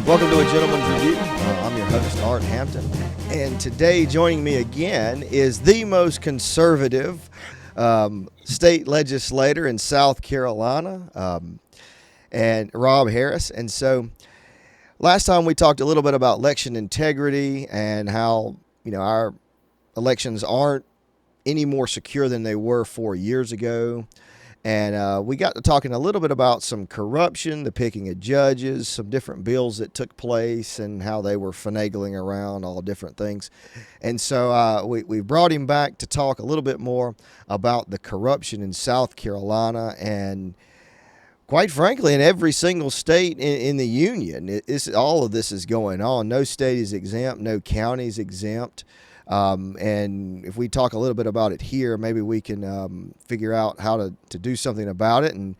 Welcome to A Gentleman's Review. I'm your host, Art Hampton. And today, joining me again is the most conservative state legislator in South Carolina, and Rob Harris. And so last time we talked a little bit about election integrity and how, our elections aren't any more secure than they were 4 years ago. And we got to talking a little bit about some corruption, the picking of judges, some different bills that took place and how they were finagling around, all different things. And so we brought him back to talk a little bit more about the corruption in South Carolina and, quite frankly, in every single state in the union. All of this is going on. No state is exempt. No county is exempt. And if we talk a little bit about it here, maybe we can figure out how to do something about it, and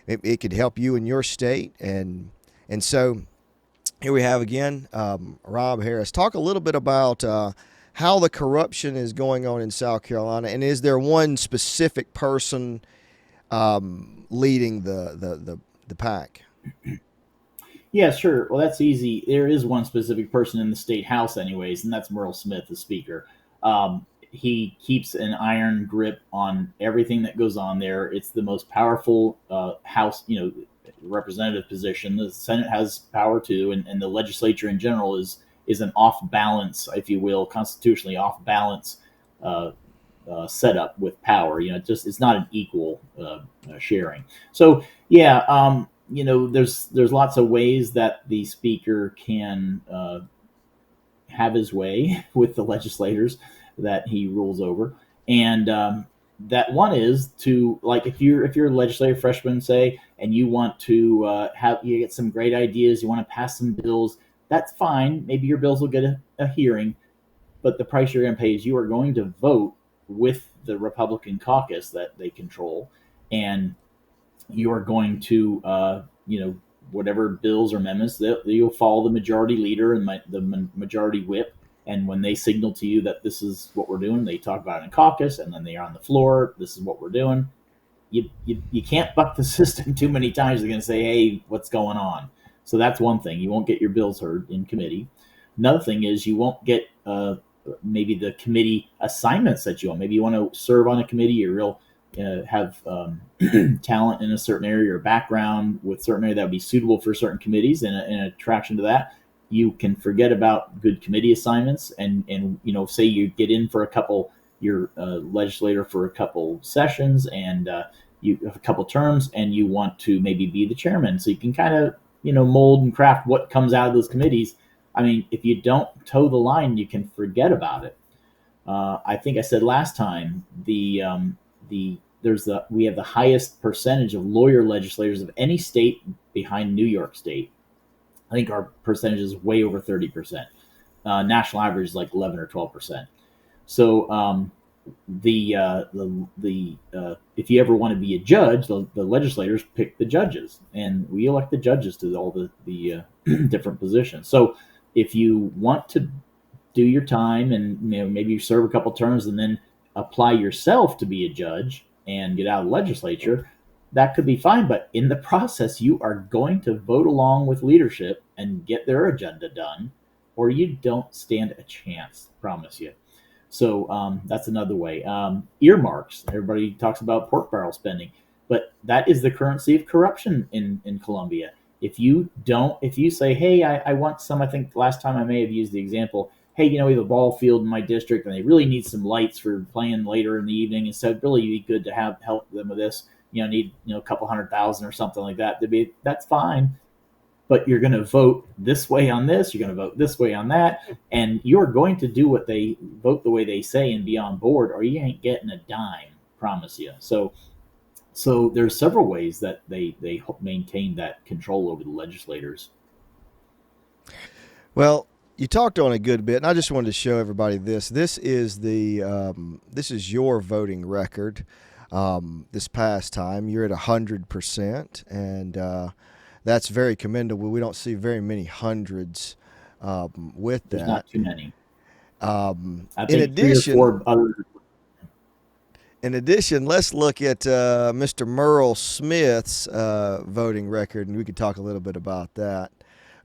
it could help you in your state. And so here we have again Rob Harris. Talk a little bit about how the corruption is going on in South Carolina, and is there one specific person leading the pack? Yeah, sure. Well, that's easy. There is one specific person in the state house anyways, and that's Merle Smith, the speaker. He keeps an iron grip on everything that goes on there. It's the most powerful house, representative position. The Senate has power too, and the legislature in general is an off balance, if you will, constitutionally off balance setup with power. It's not an equal sharing. So yeah. There's lots of ways that the speaker can have his way with the legislators that he rules over, and that one is to, like, if you're a legislative freshman, say, and you want to you get some great ideas, you want to pass some bills, that's fine. Maybe your bills will get a hearing, but the price you're going to pay is you are going to vote with the Republican caucus that they control, and you are going to, whatever bills or amendments, you'll follow the majority leader and the majority whip. And when they signal to you that this is what we're doing, they talk about it in caucus, and then they are on the floor. This is what we're doing. You can't buck the system too many times. They're going to say, hey, what's going on? So that's one thing. You won't get your bills heard in committee. Another thing is you won't get maybe the committee assignments that you want. Maybe you want to serve on a committee. You're have talent in a certain area or background with certain area that would be suitable for certain committees and an attraction to that. You can forget about good committee assignments and say you get in for you're a legislator for a couple sessions and you have a couple terms and you want to maybe be the chairman. So you can kind of, mold and craft what comes out of those committees. I mean, if you don't toe the line, you can forget about it. I think I said last time, we have the highest percentage of lawyer legislators of any state behind New York State. I think our percentage is way over 30%. National average is like 11 or 12%. So if you ever want to be a judge, the legislators pick the judges, and we elect the judges to all the different positions. So if you want to do your time and maybe you serve a couple terms and then apply yourself to be a judge and get out of the legislature, that could be fine. But in the process, you are going to vote along with leadership and get their agenda done, or you don't stand a chance, promise you. So that's another way. Earmarks. Everybody talks about pork barrel spending, but that is the currency of corruption in Colombia. If you say, hey, I want some, I think last time I may have used the example, hey, we have a ball field in my district and they really need some lights for playing later in the evening. And so it'd really be good to help them with this, need, a couple $100,000 or something like that. That's fine. But you're going to vote this way on this. You're going to vote this way on that. And you're going to do what they vote the way they say and be on board, or you ain't getting a dime, promise you. So there's several ways that they maintain that control over the legislators. Well, you talked on a good bit, and I just wanted to show everybody this. This is this is your voting record. This past time, you're at 100%, and that's very commendable. We don't see very many hundreds with that. There's not too many. In addition, In addition, let's look at Mr. Merle Smith's voting record, and we could talk a little bit about that.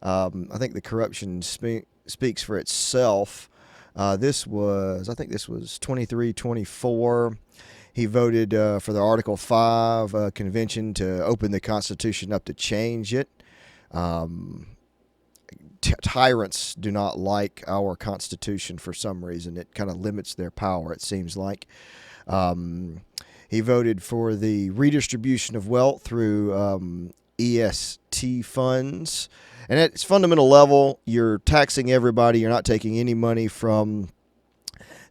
I think the corruption speaks for itself. I think this was 23, 24. He voted for the Article 5 convention to open the Constitution up to change it. Um, Tyrants do not like our Constitution for some reason. It kind of limits their power, it seems like. Um, he voted for the redistribution of wealth through EST funds. And at its fundamental level, you're taxing everybody. You're not taking any money from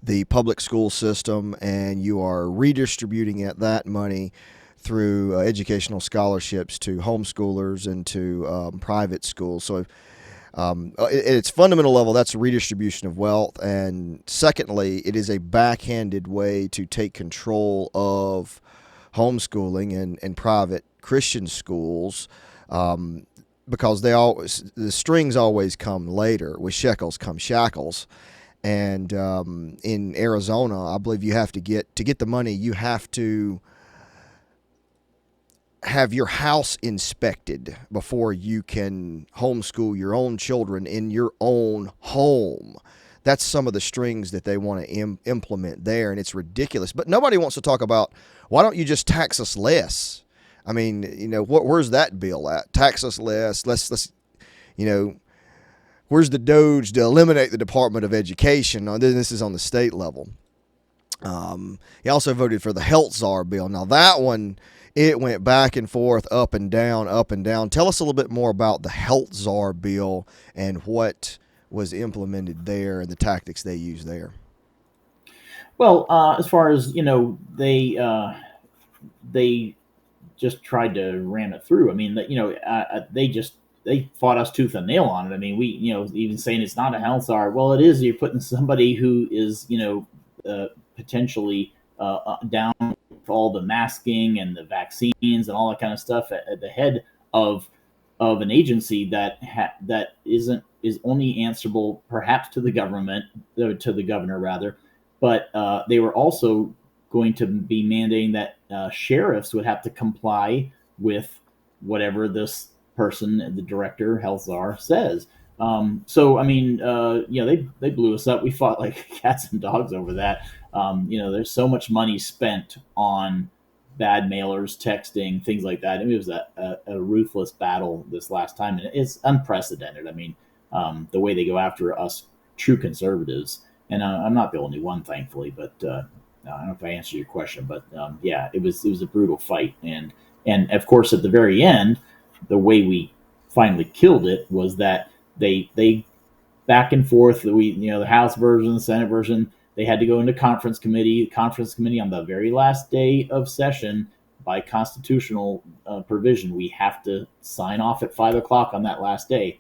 the public school system, and you are redistributing that money through educational scholarships to homeschoolers and to private schools. So at its fundamental level, that's a redistribution of wealth. And secondly, it is a backhanded way to take control of homeschooling and private Christian schools, because the strings always come later. With shekels come shackles. And in Arizona, I believe you have to get the money, you have to have your house inspected before you can homeschool your own children in your own home. That's some of the strings that they want to implement there, and it's ridiculous. But nobody wants to talk about, why don't you just tax us less? I mean, where's that bill at? Tax us less. Let's where's the Doge to eliminate the Department of Education? This is on the state level. He also voted for the Health Czar bill. Now that one, it went back and forth, up and down, up and down. Tell us a little bit more about the Health Czar bill and what was implemented there and the tactics they used there. Well, as far as they just tried to ram it through. I mean, they fought us tooth and nail on it. I mean, we even saying it's not a health czar. Well, it is. You're putting somebody who is potentially down for all the masking and the vaccines and all that kind of stuff at the head of an agency that is only answerable perhaps to the government, to the governor rather, but they were also going to be mandating that sheriffs would have to comply with whatever this person, the director, health czar, says. So I mean, they blew us up. We fought like cats and dogs over that. There's so much money spent on bad mailers, texting, things like that. I mean, it was a ruthless battle this last time, and it's unprecedented. I mean, the way they go after us true conservatives, and I'm not the only one, thankfully. But I don't know if I answered your question, but yeah, it was a brutal fight, and of course at the very end, the way we finally killed it was that they back and forth. The House version, the Senate version, they had to go into conference committee. Conference committee on the very last day of session, by constitutional provision, we have to sign off at 5:00 on that last day.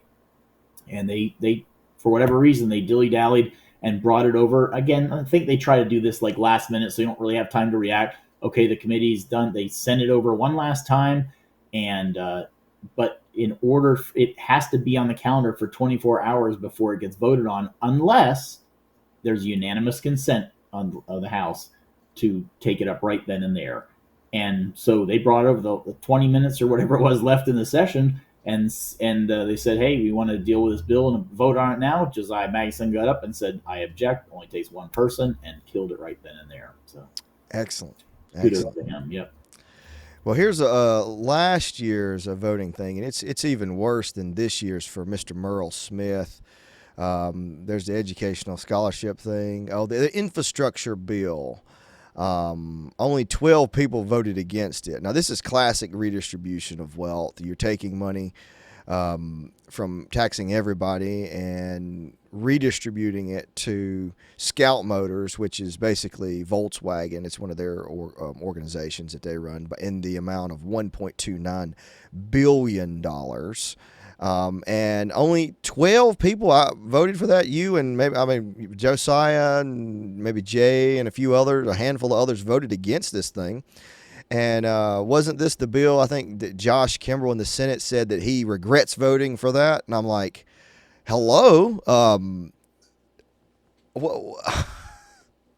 And they for whatever reason, they dilly-dallied and brought it over. Again, I think they try to do this like last minute, so you don't really have time to react. Okay, the committee's done. They send it over one last time, and but in order, it has to be on the calendar for 24 hours before it gets voted on, unless there's unanimous consent of the House to take it up right then and there. And so they brought over the 20 minutes or whatever it was left in the session, and they said, hey, we want to deal with this bill and vote on it now. Josiah Magnuson got up and said, I object. Only takes one person, and killed it right then and there. So excellent. Kudos to him. Yep. Well, here's last year's voting thing, and it's even worse than this year's for Mr. Merle Smith. There's the educational scholarship thing. Oh, the infrastructure bill. Only 12 people voted against it. Now, this is classic redistribution of wealth. You're taking money from taxing everybody and redistributing it to Scout Motors, which is basically Volkswagen. It's one of their organizations that they run, but in the amount of $1.29 billion. And only 12 people voted for that. You and maybe Josiah and maybe Jay and a handful of others voted against this thing. And wasn't this the bill? I think that Josh Kimbrell in the Senate said that he regrets voting for that. And I'm like, hello? I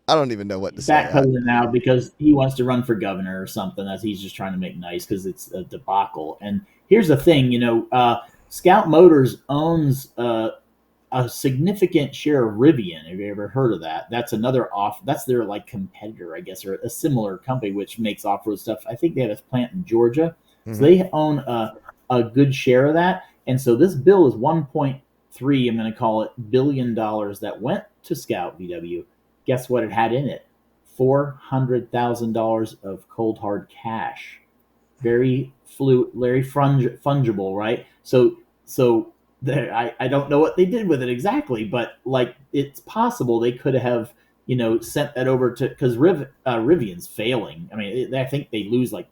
don't even know what to say. Backpedaling now because he wants to run for governor or something. He's just trying to make nice because it's a debacle. And here's the thing, Scout Motors owns a significant share of Rivian. Have you ever heard of that? That's another off. That's their like competitor, I guess, or a similar company which makes off road stuff. I think they have a plant in Georgia, so Hmm. they own a good share of that. And so this bill is 1.3. I'm going to call it $1 billion that went to Scout VW. Guess what it had in it? $400,000 of cold hard cash. Very fungible, right? So I don't know what they did with it exactly, but like it's possible they could have sent that over to because Rivian's failing. I mean, I think they lose like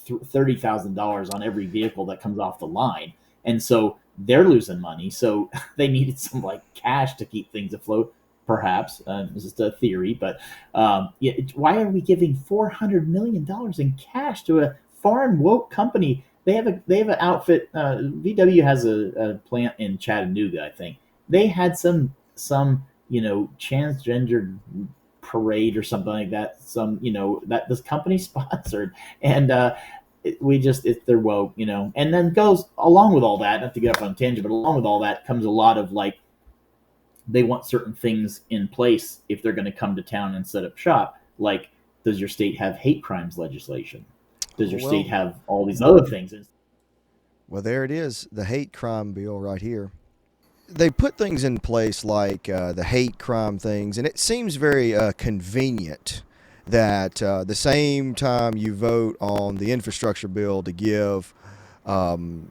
$30,000 on every vehicle that comes off the line, and so they're losing money. So they needed some like cash to keep things afloat. Perhaps it's just a theory, but yeah, why are we giving $400 million in cash to a foreign woke company? They have an outfit. VW has a plant in Chattanooga, I think. They had some transgender parade or something like that. Some that this company sponsored, and they're woke, and then goes along with all that. Not to get up on a tangent, but along with all that comes a lot of like they want certain things in place if they're going to come to town and set up shop. Like, does your state have hate crimes legislation? Does your state Well, have all these other things? well, there it is, the hate crime bill right here. They put things in place like the hate crime things, and it seems very convenient that the same time you vote on the infrastructure bill to give um,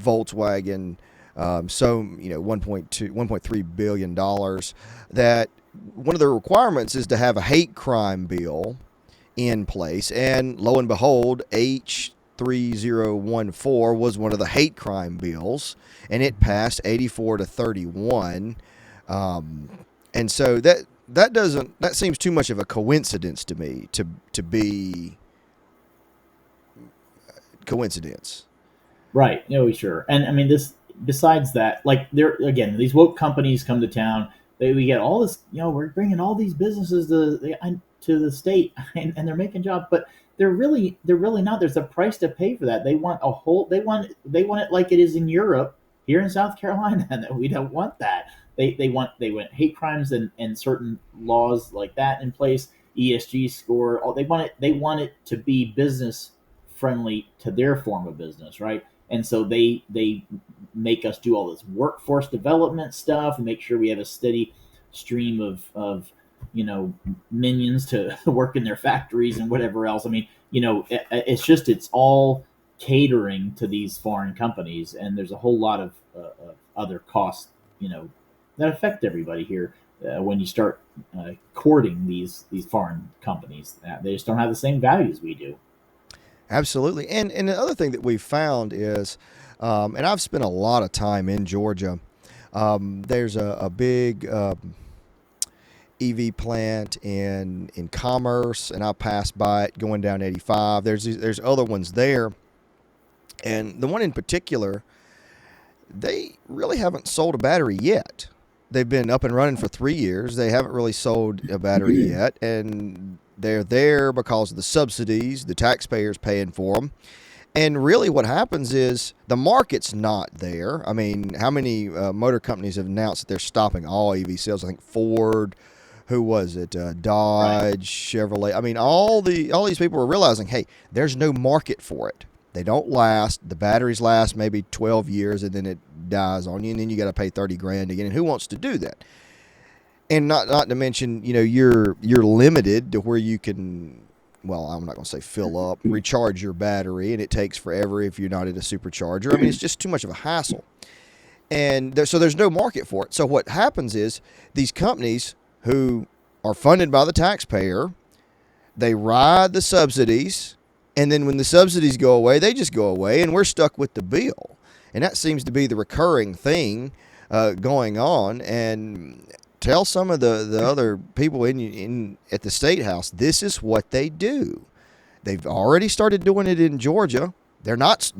Volkswagen 1.3 billion dollars, that one of the requirements is to have a hate crime bill in place, and lo and behold, H3014 was one of the hate crime bills, and it passed 84 to 31. Um, and so that seems too much of a coincidence to me to be coincidence. Right. No, sure. And I mean, this, besides that, like, there again, these woke companies come to town. We get all this, we're bringing all these businesses to the state, and they're making jobs, but they're really not. There's a price to pay for that. They want it like it is in Europe, here in South Carolina, and we don't want that. They want hate crimes and certain laws like that in place. ESG score. They want it to be business friendly to their form of business, right? And so they make us do all this workforce development stuff and make sure we have a steady stream of minions to work in their factories and whatever else. I mean, it's all catering to these foreign companies, and there's a whole lot of other costs, that affect everybody here. When you start courting these foreign companies, they just don't have the same values we do. Absolutely. And the other thing that we've found is, and I've spent a lot of time in Georgia. There's a big EV plant in Commerce, and I passed by it going down 85. There's other ones there, and the one in particular, they really haven't sold a battery yet. They've been up and running for 3 years. They haven't really sold a battery yet, and they're there because of the subsidies, the taxpayers paying for them. And really, what happens is the market's not there. I mean, how many motor companies have announced that they're stopping all EV sales? I think Ford, who was it? Right. Dodge, Chevrolet. I mean, all these people are realizing, hey, there's no market for it. They don't last. The batteries last maybe 12 years, and then it dies on you, and then you got to pay 30 grand again. And who wants to do that? And not to mention, you're limited to where you can. Well, I'm not going to say fill up, recharge your battery, and it takes forever if you're not at a supercharger. I mean, it's just too much of a hassle, and so there's no market for it. So what happens is these companies who are funded by the taxpayer, they ride the subsidies, and then when the subsidies go away, they just go away, and we're stuck with the bill. And that seems to be the recurring thing going on. And tell some of the other people in at the state house, this is what they do. They've already started doing it in Georgia. They're not.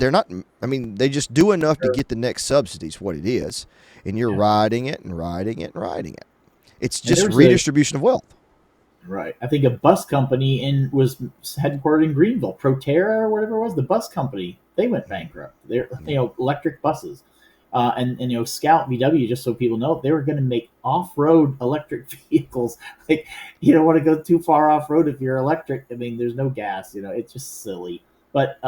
I mean, they just do enough to get the next subsidies. What it is, and you're Yeah. riding it and riding it and riding it. It's And just there's a redistribution of wealth. Right. I think a bus company was headquartered in Greenville, Proterra or whatever it was. The bus company, they went bankrupt. They're electric buses. And Scout VW, just so people know, they were going to make off-road electric vehicles. Like, you don't want to go too far off-road if you're electric. I mean, there's no gas. It's just silly. But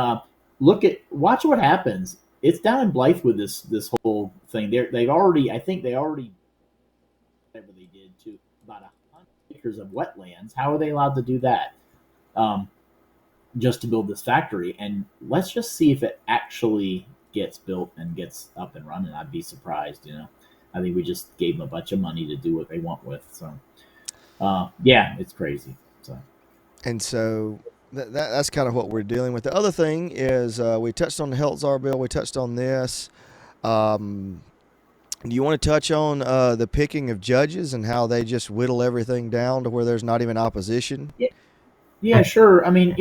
watch what happens. It's down in Blythe with this whole thing. I think they already whatever they did to about 100 acres of wetlands. How are they allowed to do that? Just to build this factory, and let's just see if it actually gets built and gets up and running. I'd be surprised. I think we just gave them a bunch of money to do what they want with. So, yeah, it's crazy. So that's kind of what we're dealing with. The other thing is we touched on the health czar bill. We touched on this. Do you want to touch on the picking of judges and how they just whittle everything down to where there's not even opposition? Yeah, sure. I mean,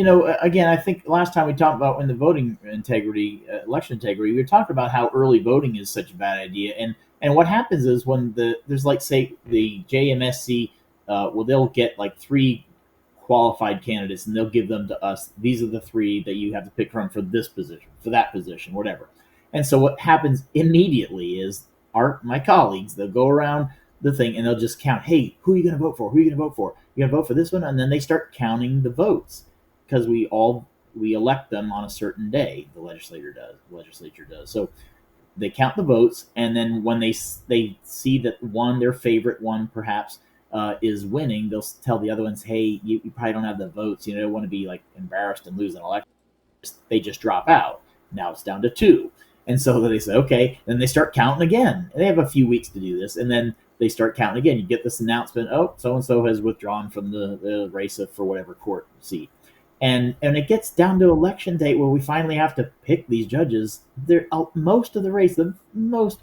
again, I think last time we talked about when the voting integrity, election integrity, we were talking about how early voting is such a bad idea. And what happens is when there's like, say, the JMSC, they'll get like 3 qualified candidates and they'll give them to us. These are the 3 that you have to pick from for this position, for that position, whatever. And so what happens immediately is my colleagues, they'll go around the thing and they'll just count, hey, who are you going to vote for? Who are you going to vote for? You're going to vote for this one? And then they start counting the votes because we elect them on a certain day. The legislature does. So they count the votes, and then when they see that their favorite one perhaps is winning, they'll tell the other ones, hey, you probably don't have the votes. You don't want to be like embarrassed and lose an election. They just drop out. Now it's down to 2. And so they say, okay, then they start counting again. And they have a few weeks to do this. And then they start counting again. You get this announcement, oh, so-and-so has withdrawn from the race for whatever court seat. And it gets down to election day where we finally have to pick these judges. Most of the race,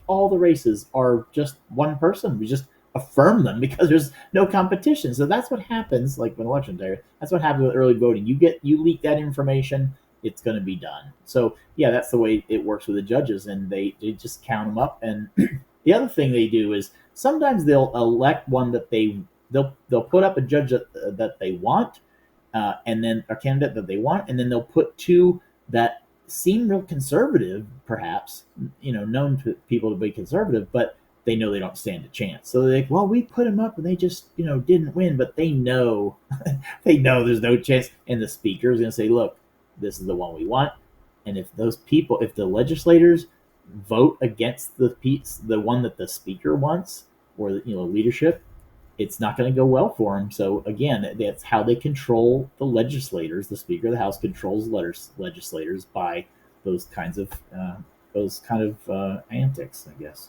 all the races are just one person. We just affirm them because there's no competition. So that's what happens, like when election day. That's what happens with early voting. You leak that information, it's going to be done. So yeah, that's the way it works with the judges, and they just count them up. And the other thing they do is sometimes they'll elect one that they'll put up a judge that they want, and then a candidate that they want, and then they'll put 2 that seem real conservative, perhaps, known to people to be conservative, but they know they don't stand a chance. So they're like, well, we put them up and they just, didn't win, but they know, there's no chance. And the speaker is going to say, look, this is the one we want. And if the legislators vote against the one that the speaker wants, or leadership, it's not going to go well for them. So again, that's how they control the legislators. The Speaker of the House controls legislators by those kinds of antics, I guess.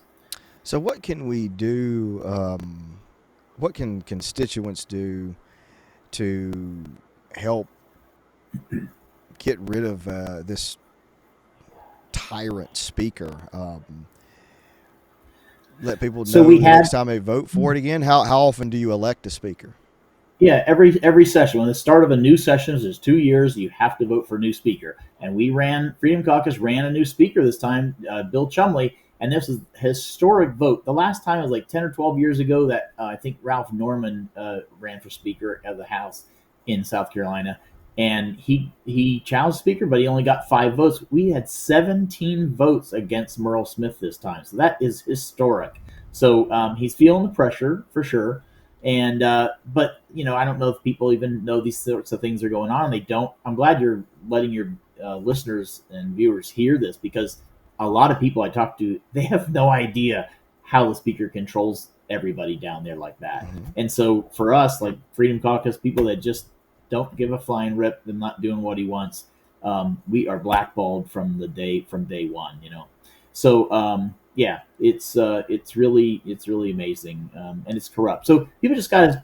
So what can we do? What can constituents do to help get rid of this tyrant speaker? Let people know next time they vote for it again. How often do you elect a speaker? Yeah, every session. When the start of a new session is 2 years, you have to vote for a new speaker. And Freedom Caucus ran a new speaker this time, Bill Chumley, and this is a historic vote. The last time was like 10 or 12 years ago that I think Ralph Norman ran for Speaker of the House in South Carolina. And he challenged Speaker, but he only got 5 votes. We had 17 votes against Merle Smith this time. So that is historic. So he's feeling the pressure for sure. And but I don't know if people even know these sorts of things are going on. They don't. I'm glad you're letting your listeners and viewers hear this, because a lot of people I talk to, they have no idea how the speaker controls everybody down there like that. Mm-hmm. And so for us, like Freedom Caucus, people that just don't give a flying rip and not doing what he wants, we are blackballed from day one. So yeah, it's really amazing, and it's corrupt. So people just gotta.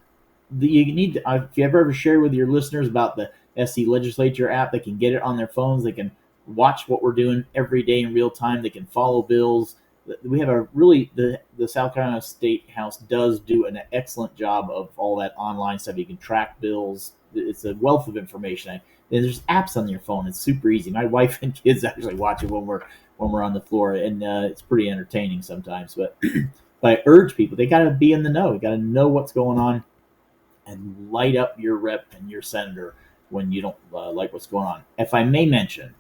You need to, if you ever share with your listeners about the SC Legislature app, they can get it on their phones. They can watch what we're doing every day in real time. They can follow bills. We have the South Carolina State House does do an excellent job of all that online stuff. You can track bills. It's a wealth of information. And there's apps on your phone. It's super easy. My wife and kids actually watch it when we're on the floor, and it's pretty entertaining sometimes. But I urge people, they got to be in the know. You got to know what's going on, and light up your rep and your senator when you don't like what's going on. If I may mention,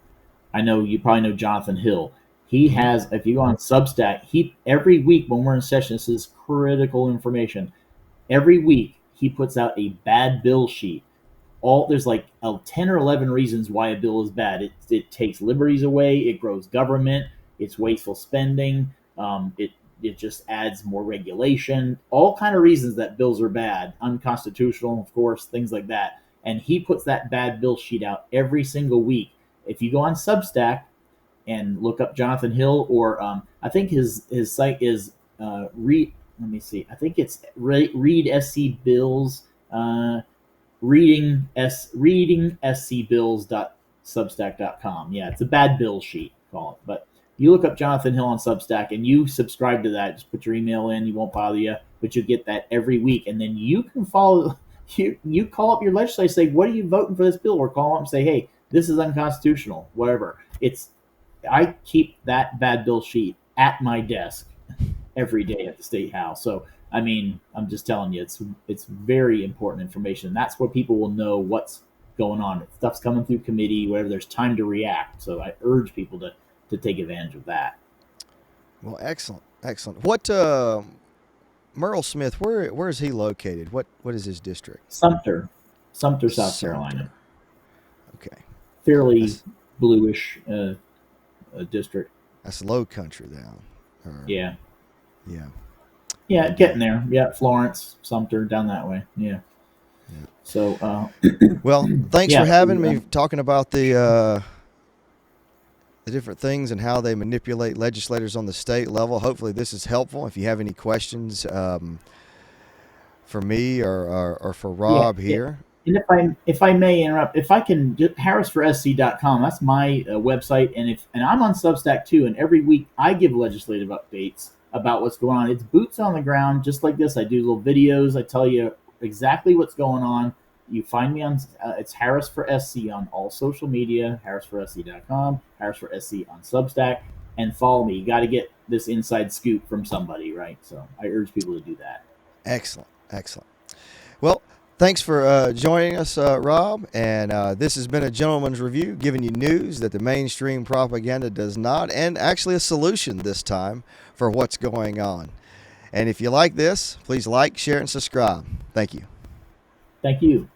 I know you probably know Jonathan Hill. He has, if you go on Substack, he every week when we're in session, this is critical information. Every week he puts out a bad bill sheet. There's like 10 or 11 reasons why a bill is bad. It takes liberties away, it grows government, it's wasteful spending, it just adds more regulation, all kind of reasons that bills are bad, unconstitutional, of course, things like that. And he puts that bad bill sheet out every single week. If you go on Substack and look up Jonathan Hill, or I think his site is read. Let me see. I think it's read SC Bills. Reading scbills.substack.com. Yeah, it's a bad bill sheet, call it. But you look up Jonathan Hill on Substack and you subscribe to that. Just put your email in. You won't bother you, but you get that every week. And then you can follow. You call up your legislator, say, "What are you voting for this bill?" Or call up and say, "Hey, this is unconstitutional." Whatever. I keep that bad bill sheet at my desk every day at the state house. So I mean, I'm just telling you, it's very important information. That's where people will know what's going on. If stuff's coming through committee, whatever. There's time to react. So I urge people to take advantage of that. Well, excellent. What Merle Smith? Where is he located? What is his district? Sumter, South Carolina. Okay. Fairly bluish district. That's low country down. Yeah. Yeah. Yeah, getting there. Yeah, Florence, Sumter, down that way. Yeah. So, well, thanks for having me, talking about the different things and how they manipulate legislators on the state level. Hopefully, this is helpful. If you have any questions for me or for Rob here. And if I may interrupt, if I can, harrisforsc.com, that's my website, and I'm on Substack too. And every week I give legislative updates about what's going on. It's boots on the ground, just like this. I do little videos. I tell you exactly what's going on. You find me on it's Harris for SC on all social media, harrisforsc.com, Harris for SC on Substack, and follow me. You got to get this inside scoop from somebody, right? So I urge people to do that. Excellent. Well, thanks for joining us, Rob. And this has been a gentleman's review, giving you news that the mainstream propaganda does not, and actually a solution this time for what's going on. And if you like this, please like, share, and subscribe. Thank you. Thank you.